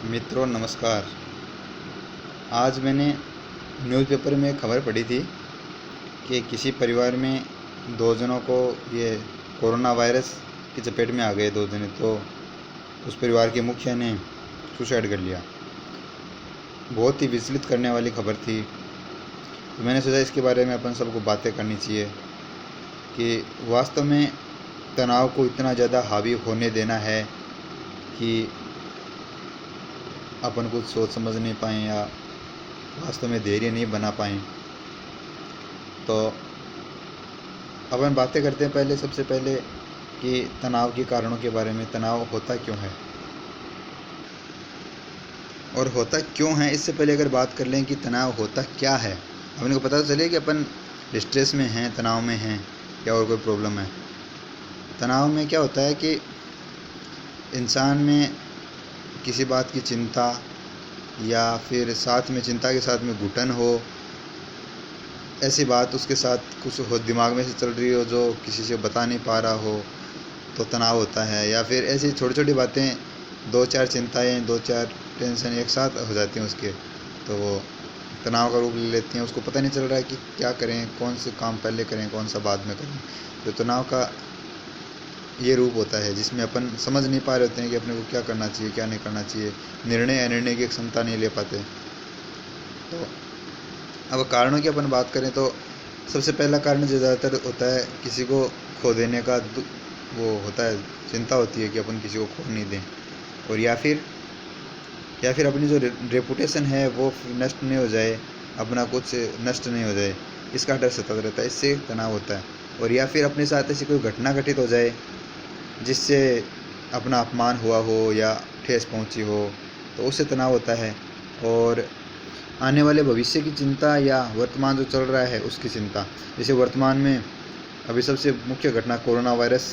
मित्रों नमस्कार। आज मैंने न्यूज़पेपर में खबर पढ़ी थी कि किसी परिवार में दो जनों को ये कोरोना वायरस की चपेट में आ गए दो जने, तो उस परिवार के मुखिया ने सुसाइड कर लिया। बहुत ही विचलित करने वाली खबर थी। तो मैंने सोचा इसके बारे में अपन सबको बातें करनी चाहिए कि वास्तव में तनाव को इतना ज़्यादा हावी होने देना है कि अपन कुछ सोच समझ नहीं पाएँ या वास्तव में धैर्य नहीं बना पाएँ। तो अपन बातें करते हैं सबसे पहले कि तनाव के कारणों के बारे में। तनाव होता क्यों है और होता क्यों है, इससे पहले अगर बात कर लें कि तनाव होता क्या है, अपने को पता तो चले कि अपन स्ट्रेस में हैं, तनाव में हैं या और कोई प्रॉब्लम है। तनाव में क्या होता है कि इंसान में किसी बात की चिंता या फिर साथ में चिंता के साथ में घुटन हो, ऐसी बात उसके साथ कुछ हो, दिमाग में से चल रही हो जो किसी से बता नहीं पा रहा हो, तो तनाव होता है। या फिर ऐसी छोटी छोटी बातें, दो चार चिंताएं, दो चार टेंशन एक साथ हो जाती हैं उसके, तो वो तनाव का रूप ले लेती हैं। उसको पता नहीं चल रहा है कि क्या करें, कौन से काम पहले करें, कौन सा बाद में करें। तो तनाव का ये रूप होता है जिसमें अपन समझ नहीं पा रहे होते हैं कि अपने को क्या करना चाहिए, क्या नहीं करना चाहिए। निर्णय की क्षमता नहीं ले पाते। तो अब कारणों की अपन बात करें तो सबसे पहला कारण जो ज़्यादातर होता है, किसी को खो देने का वो होता है, चिंता होती है कि अपन किसी को खो नहीं दें, और या फिर अपनी जो रेपुटेशन है वो नष्ट नहीं हो जाए, अपना कुछ नष्ट नहीं हो जाए, इसका डर सताता रहता है, इससे तनाव होता है। और या फिर अपने साथ ऐसी कोई घटना घटित हो जाए जिससे अपना अपमान हुआ हो या ठेस पहुंची हो, तो उससे तनाव होता है। और आने वाले भविष्य की चिंता या वर्तमान जो चल रहा है उसकी चिंता, जैसे वर्तमान में अभी सबसे मुख्य घटना कोरोना वायरस,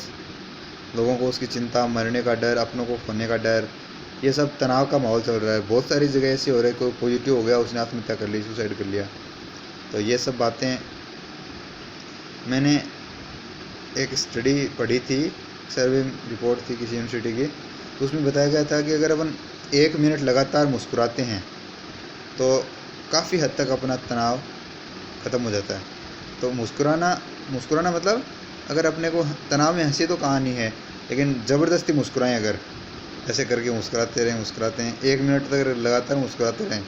लोगों को उसकी चिंता, मरने का डर, अपनों को खोने का डर, ये सब तनाव का माहौल चल रहा है। बहुत सारी जगह ऐसी हो रही है, कोई पॉजिटिव हो गया उसने आत्महत्या कर ली, सुसाइड कर लिया। तो ये सब बातें मैंने एक स्टडी पढ़ी थी, सर्वे रिपोर्ट थी किसी यूनिवर्सिटी की, तो उसमें बताया गया था कि अगर अपन 1 मिनट लगातार मुस्कुराते हैं तो काफ़ी हद तक अपना तनाव ख़त्म हो जाता है। तो मुस्कुराना मतलब, अगर अपने को तनाव में हंसी तो कहानी है, लेकिन ज़बरदस्ती मुस्कुराएं, अगर ऐसे करके मुस्कुराते हैं 1 मिनट तक अगर लगातार मुस्कुराते रहें,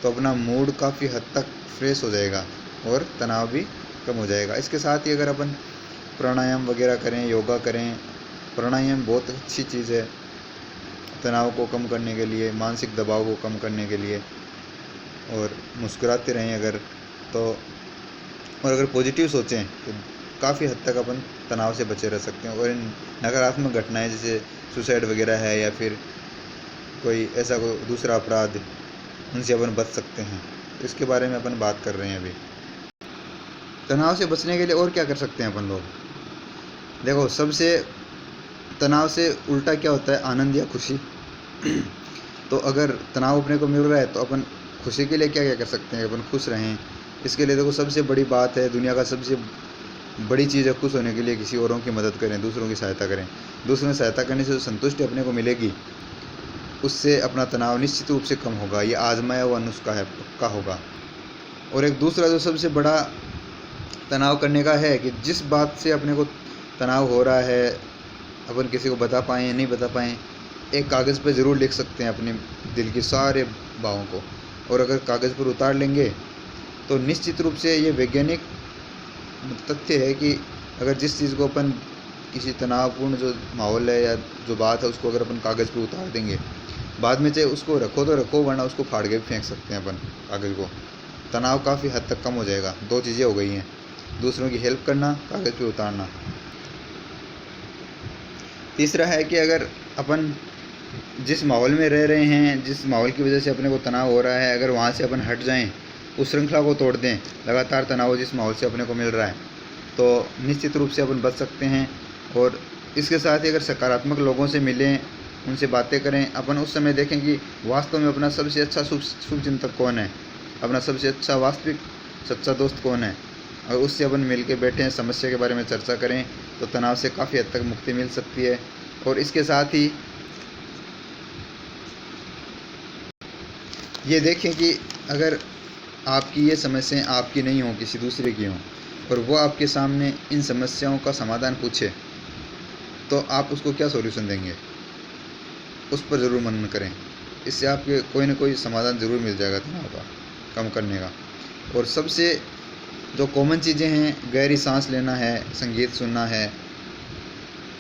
तो अपना मूड काफ़ी हद तक फ्रेश हो जाएगा और तनाव भी कम हो जाएगा। इसके साथ ही अगर अपन प्राणायाम वगैरह करें, योगा करें, प्राणायाम बहुत अच्छी चीज़ है तनाव को कम करने के लिए, मानसिक दबाव को कम करने के लिए। और मुस्कुराते रहें अगर तो, और अगर पॉजिटिव सोचें तो काफ़ी हद तक अपन तनाव से बचे रह सकते हैं। और इन नकारात्मक घटनाएं जैसे सुसाइड वगैरह है या फिर कोई ऐसा कोई दूसरा अपराध, उनसे अपन बच सकते हैं। तो इसके बारे में अपन बात कर रहे हैं अभी। तनाव से बचने के लिए और क्या कर सकते हैं अपन लोग। देखो, सबसे तनाव से उल्टा क्या होता है, आनंद या खुशी। तो अगर तनाव अपने को मिल रहा है तो अपन खुशी के लिए क्या क्या कर सकते हैं, अपन खुश रहें। इसके लिए देखो, सबसे बड़ी बात है, दुनिया का सबसे बड़ी चीज़ है खुश होने के लिए, किसी औरों की मदद करें, दूसरों की सहायता करें। दूसरों की सहायता करने से जो संतुष्टि अपने को मिलेगी, उससे अपना तनाव निश्चित रूप से कम होगा। ये आजमाया हुआ नुस्खा है, पक्का होगा। और एक दूसरा जो सबसे बड़ा तनाव करने का है कि जिस बात से अपने को तनाव हो रहा है, अपन किसी को बता पाएँ नहीं बता पाएँ, एक कागज़ पर ज़रूर लिख सकते हैं अपने दिल की सारे भावों को। और अगर कागज़ पर उतार लेंगे तो निश्चित रूप से ये वैज्ञानिक तथ्य है कि अगर जिस चीज़ को अपन, किसी तनावपूर्ण जो माहौल है या जो बात है, उसको अगर अपन कागज़ पर उतार देंगे, बाद में चाहे उसको रखो तो रखो, वरना उसको फाड़ के फेंक सकते हैं अपन कागज़ को। तनाव काफ़ी हद तक कम हो जाएगा। 2 चीज़ें हो गई हैं, दूसरों की हेल्प करना, कागज़ पे उतारना। तीसरा है कि अगर अपन जिस माहौल में रह रहे हैं, जिस माहौल की वजह से अपने को तनाव हो रहा है, अगर वहाँ से अपन हट जाएं, उस श्रृंखला को तोड़ दें, लगातार तनाव जिस माहौल से अपने को मिल रहा है, तो निश्चित रूप से अपन बच सकते हैं। और इसके साथ ही अगर सकारात्मक लोगों से मिलें, उनसे बातें करें, अपन उस समय देखें कि वास्तव में अपना सबसे अच्छा शुभचिंतक कौन है, अपना सबसे अच्छा वास्तविक सच्चा दोस्त कौन है, और उससे अपन मिल के बैठें, समस्या के बारे में चर्चा करें, तो तनाव से काफ़ी हद तक मुक्ति मिल सकती है। और इसके साथ ही ये देखें कि अगर आपकी ये समस्याएं आपकी नहीं हों, किसी दूसरे की हों, और वो आपके सामने इन समस्याओं का समाधान पूछे, तो आप उसको क्या सॉल्यूशन देंगे? उस पर ज़रूर मनन करें। इससे आपके कोई ना कोई समाधान ज़रूर मिल जाएगा तनाव का कम करने का। और सबसे जो कॉमन चीज़ें हैं, गहरी सांस लेना है, संगीत सुनना है,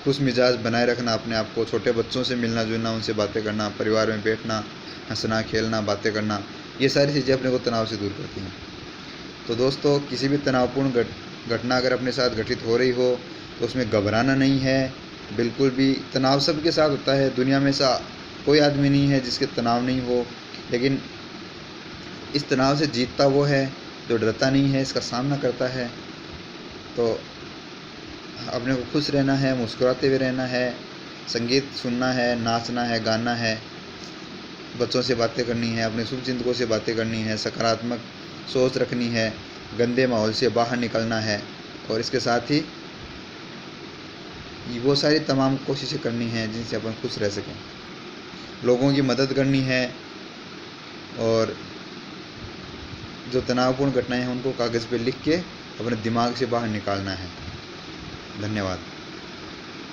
खुश मिजाज बनाए रखना अपने आप को, छोटे बच्चों से मिलना जुलना, उनसे बातें करना, परिवार में बैठना, हंसना खेलना, बातें करना, ये सारी चीज़ें अपने को तनाव से दूर करती हैं। तो दोस्तों, किसी भी तनावपूर्ण घटना अगर अपने साथ घटित हो रही हो तो उसमें घबराना नहीं है बिल्कुल भी। तनाव सबके साथ होता है, दुनिया में ऐसा कोई आदमी नहीं है जिसके तनाव नहीं हो, लेकिन इस तनाव से जीतता वो है जो डरता नहीं है, इसका सामना करता है। तो अपने को खुश रहना है, मुस्कुराते हुए रहना है, संगीत सुनना है, नाचना है, गाना है, बच्चों से बातें करनी है, अपने शुभचिंतकों से बातें करनी है, सकारात्मक सोच रखनी है, गंदे माहौल से बाहर निकलना है, और इसके साथ ही वो सारी तमाम कोशिशें करनी हैं जिनसे अपन खुश रह सकें। लोगों की मदद करनी है, और जो तनावपूर्ण घटनाएं हैं उनको कागज़ पे लिख के अपने दिमाग से बाहर निकालना है। धन्यवाद।